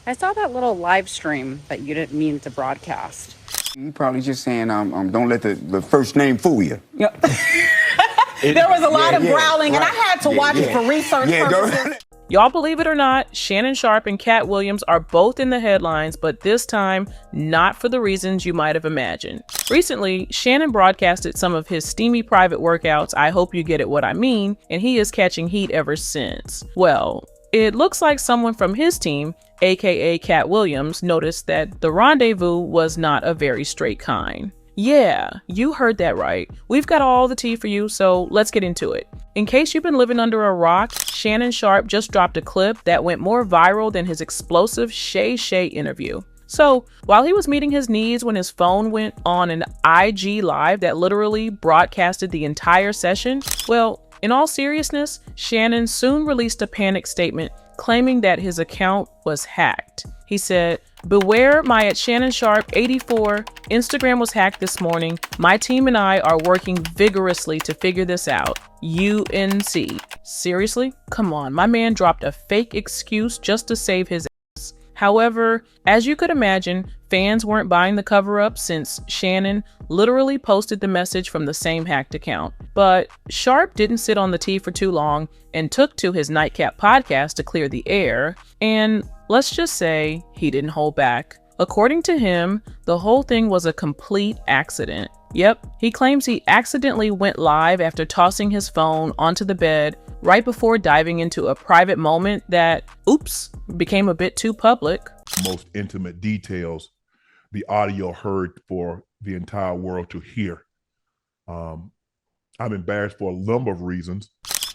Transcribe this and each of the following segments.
I saw that little live stream that you didn't mean to broadcast. You probably just saying, don't let the first name fool you. Yeah. There was a lot of growling, and I had to watch it for research purposes. Y'all believe it or not, Shannon Sharpe and Katt Williams are both in the headlines, but this time, not for the reasons you might have imagined. Recently, Shannon broadcasted some of his steamy private workouts, I hope you get it what I mean, and he is catching heat ever since. Well, it looks like someone from his team, aka Katt Williams, noticed that the rendezvous was not a very straight kind. Yeah, you heard that right. We've got all the tea for you, so let's get into it. In case you've been living under a rock, Shannon Sharpe just dropped a clip that went more viral than his explosive shayshay interview. So, while he was meeting his needs when his phone went on an IG live that literally broadcasted the entire session, well, in all seriousness, Shannon soon released a panic statement claiming that his account was hacked. He said, "Beware my @ShannonSharpe84. Instagram was hacked this morning. My team and I are working vigorously to figure this out. UNC. Seriously? Come on, my man dropped a fake excuse just to save his ass. However, as you could imagine, fans weren't buying the cover-up since Shannon literally posted the message from the same hacked account. But Sharpe didn't sit on the tea for too long and took to his Nightcap podcast to clear the air, and let's just say he didn't hold back. According to him, the whole thing was a complete accident. Yep, he claims he accidentally went live after tossing his phone onto the bed right before diving into a private moment that, oops, became a bit too public. Most intimate details, the audio heard for the entire world to hear. I'm embarrassed for a number of reasons.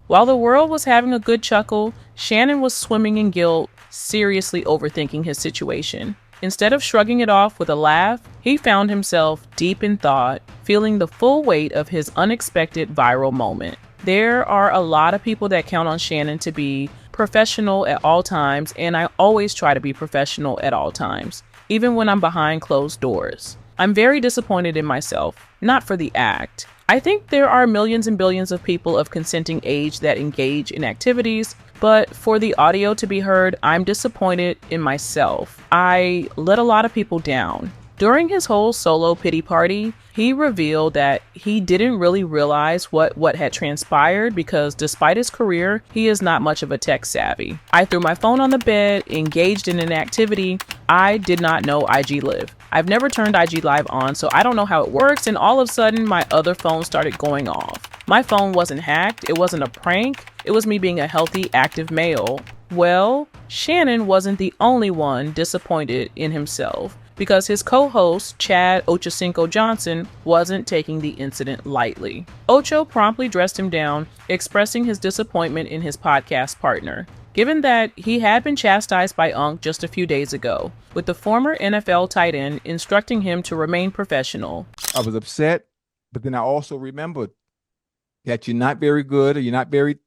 While the world was having a good chuckle, Shannon was swimming in guilt, seriously overthinking his situation. Instead of shrugging it off with a laugh, he found himself deep in thought, feeling the full weight of his unexpected viral moment. There are a lot of people that count on Shannon to be professional at all times, and I always try to be professional at all times, even when I'm behind closed doors. I'm very disappointed in myself, not for the act. I think there are millions and billions of people of consenting age that engage in activities, but for the audio to be heard, I'm disappointed in myself. I let a lot of people down. During his whole solo pity party, he revealed that he didn't really realize what had transpired because despite his career, he is not much of a tech savvy. I threw my phone on the bed, engaged in an activity I did not know IG Live. I've never turned IG Live on, so I don't know how it works, and all of a sudden, my other phone started going off. My phone wasn't hacked, it wasn't a prank, it was me being a healthy, active male. Well, Shannon wasn't the only one disappointed in himself, because his co-host, Chad Ochocinco Johnson, wasn't taking the incident lightly. Ocho promptly dressed him down, expressing his disappointment in his podcast partner, given that he had been chastised by Unc just a few days ago, with the former NFL tight end instructing him to remain professional. I was upset, but then I also remembered that you're not very good or you're not very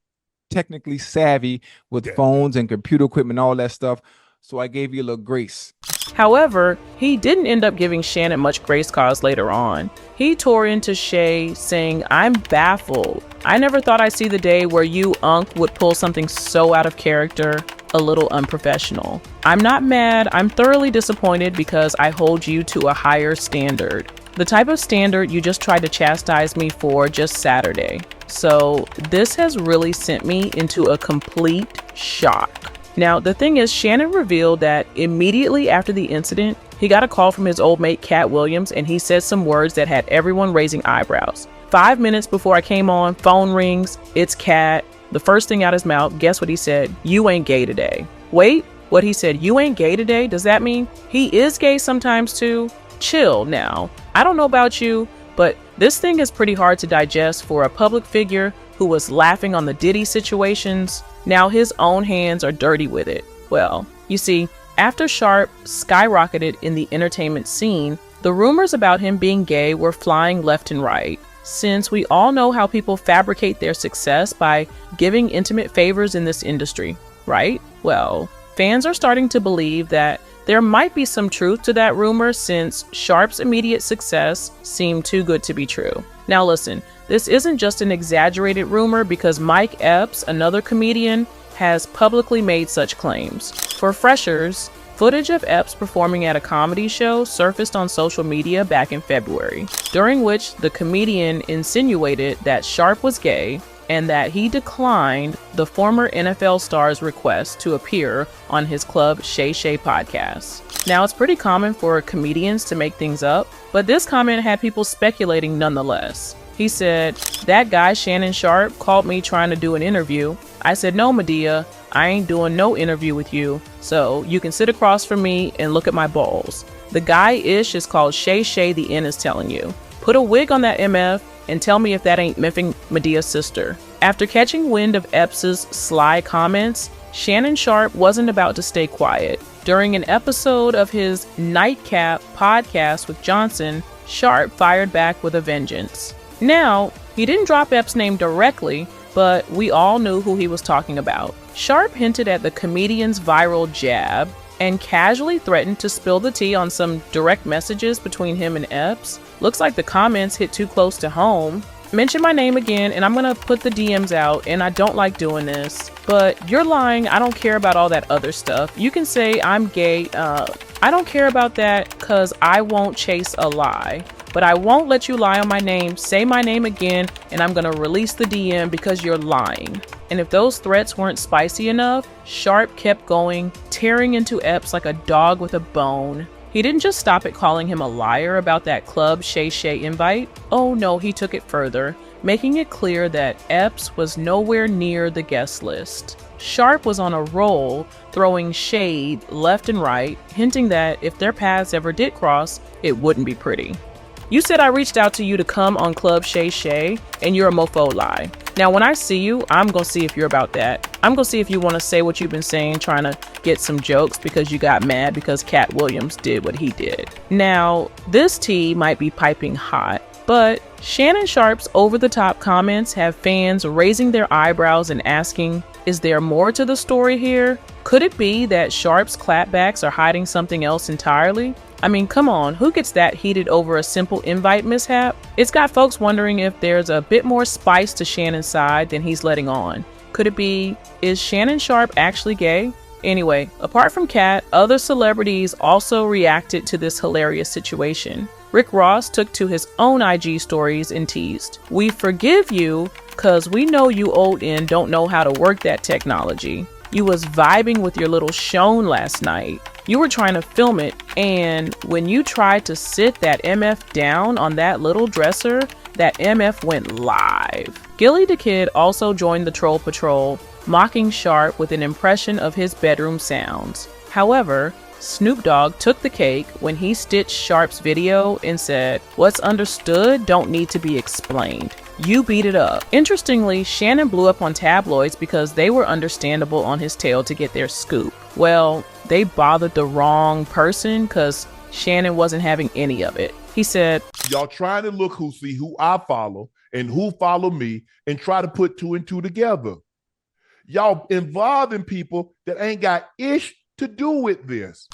technically savvy with phones and computer equipment and all that stuff, so I gave you a little grace. However, he didn't end up giving Shannon much grace cause later on. He tore into Shay, saying, "I'm baffled. I never thought I'd see the day where you, Unc, would pull something so out of character, a little unprofessional. I'm not mad, I'm thoroughly disappointed because I hold you to a higher standard. The type of standard you just tried to chastise me for just Saturday. So this has really sent me into a complete shock." Now, the thing is, Shannon revealed that immediately after the incident, he got a call from his old mate, Katt Williams, and he said some words that had everyone raising eyebrows. 5 minutes before I came on, phone rings, it's Katt. The first thing out his mouth, guess what he said? "You ain't gay today." Wait, what he said, "You ain't gay today"? Does that mean he is gay sometimes too? Chill now. I don't know about you, but this thing is pretty hard to digest for a public figure who was laughing on the Diddy situations. Now his own hands are dirty with it. Well, you see, after Sharpe skyrocketed in the entertainment scene, the rumors about him being gay were flying left and right. Since we all know how people fabricate their success by giving intimate favors in this industry, right? Well, fans are starting to believe that there might be some truth to that rumor since Sharpe's immediate success seemed too good to be true. Now listen, this isn't just an exaggerated rumor because Mike Epps, another comedian, has publicly made such claims. For freshers, Footage of Epps performing at a comedy show surfaced on social media back in February, during which the comedian insinuated that Sharpe was gay and that he declined the former NFL star's request to appear on his Club Shayshay podcast. Now, it's pretty common for comedians to make things up, but this comment had people speculating nonetheless. He said, "That guy Shannon Sharpe called me trying to do an interview. I said, no, Madea, I ain't doing no interview with you, so you can sit across from me and look at my balls. The guy-ish is called Shayshay, the N is telling you. Put a wig on that MF and tell me if that ain't miffing Medea's sister." After catching wind of Epps's sly comments, Shannon Sharpe wasn't about to stay quiet. During an episode of his Nightcap podcast with Johnson, Sharpe fired back with a vengeance. Now, he didn't drop Epps' name directly, but we all knew who he was talking about. Sharpe hinted at the comedian's viral jab and casually threatened to spill the tea on some direct messages between him and Epps. Looks like the comments hit too close to home. "Mention my name again and I'm gonna put the DMs out, and I don't like doing this. But you're lying, I don't care about all that other stuff. You can say I'm gay, I don't care about that cause I won't chase a lie. But I won't let you lie on my name. Say my name again and I'm gonna release the DM because you're lying." And if those threats weren't spicy enough, Sharpe kept going, tearing into Epps like a dog with a bone. He didn't just stop at calling him a liar about that Club Shayshay invite. Oh no, he took it further, making it clear that Epps was nowhere near the guest list. Sharpe was on a roll, throwing shade left and right, hinting that if their paths ever did cross, it wouldn't be pretty. "You said I reached out to you to come on Club Shayshay, and you're a mofo lie. Now when I see you, I'm gonna see if you're about that. I'm gonna see if you want to say what you've been saying, trying to get some jokes because you got mad because Katt Williams did what he did." Now, this tea might be piping hot, but Shannon Sharpe's over-the-top comments have fans raising their eyebrows and asking, is there more to the story here? Could it be that Sharpe's clapbacks are hiding something else entirely? I mean, come on, who gets that heated over a simple invite mishap? It's got folks wondering if there's a bit more spice to Shannon's side than he's letting on. Could it be, is Shannon Sharpe actually gay? Anyway, apart from Katt, other celebrities also reacted to this hilarious situation. Rick Ross took to his own IG stories and teased, "We forgive you, cause we know you old N don't know how to work that technology. You was vibing with your little Shone last night. You were trying to film it, and when you tried to sit that MF down on that little dresser, that MF went live." Gilly the Kid also joined the troll patrol, mocking Sharpe with an impression of his bedroom sounds. However, Snoop Dogg took the cake when he stitched Sharpe's video and said, "What's understood don't need to be explained. You beat it up." Interestingly, Shannon blew up on tabloids because they were understandable on his tail to get their scoop. Well, they bothered the wrong person because Shannon wasn't having any of it. He said, "Y'all trying to look see who I follow and who follow me and try to put two and two together. Y'all involving people that ain't got ish to do with this."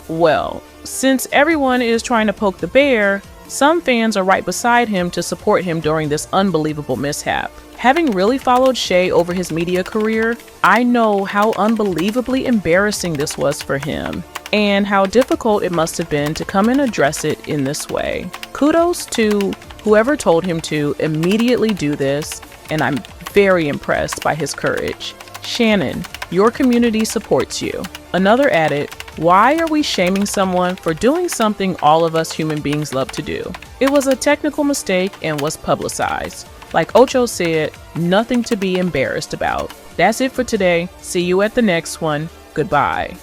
Well, since everyone is trying to poke the bear, some fans are right beside him to support him during this unbelievable mishap. Having really followed Shay over his media career, I know how unbelievably embarrassing this was for him and how difficult it must have been to come and address it in this way. Kudos to whoever told him to immediately do this, and I'm very impressed by his courage. Shannon, your community supports you. Another added, "Why are we shaming someone for doing something all of us human beings love to do? It was a technical mistake and was publicized. Like Ocho said, nothing to be embarrassed about." That's it for today. See you at the next one. Goodbye.